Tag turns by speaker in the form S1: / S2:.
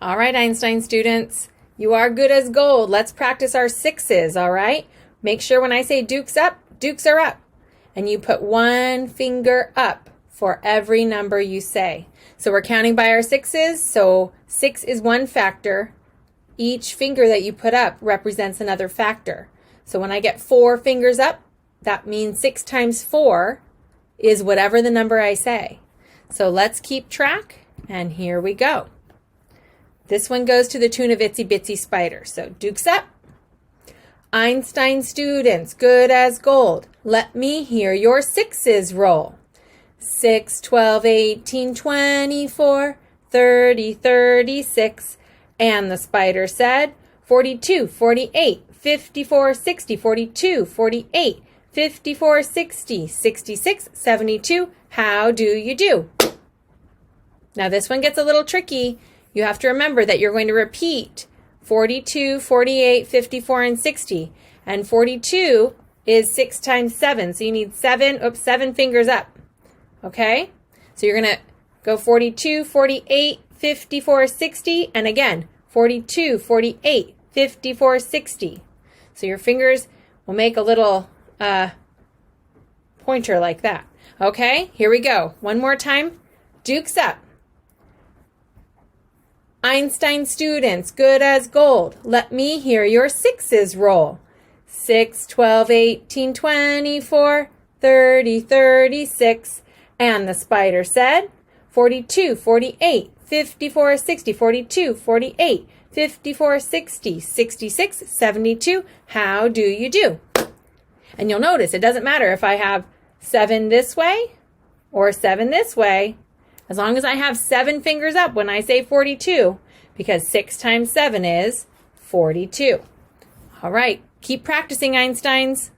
S1: All right, Einstein students, you are good as gold. Let's practice our sixes, all right? Make sure when I say dukes up, dukes are up. And you put one finger up for every number you say. So we're counting by our sixes, so 6 is one factor. Each finger that you put up represents another factor. So when I get 4 fingers up, that means 6 times 4 is whatever the number I say. So let's keep track, and here we go. This one goes to the tune of Itsy Bitsy Spider. So dukes up. Einstein students, good as gold. Let me hear your sixes roll. 6, 12, 18, 24, 30, 36. And the spider said 42, 48, 54, 60, 42, 48, 54, 60, 66, 72. How do you do? Now this one gets a little tricky. You have to remember that you're going to repeat 42, 48, 54, and 60. And 42 is 6 times 7. So you need 7 fingers up. Okay? So you're going to go 42, 48, 54, 60. And again, 42, 48, 54, 60. So your fingers will make a little pointer like that. Okay? Here we go. One more time. Dukes up. Einstein students, good as gold. Let me hear your sixes roll. 6, 12, 18, 24, 30, 36. And the spider said 42, 48, 54, 60, 42, 48, 54, 60, 66, 72. How do you do? And you'll notice it doesn't matter if I have 7 this way or 7 this way. As long as I have 7 fingers up when I say 42, because 6 times 7 is 42. All right, keep practicing, Einsteins.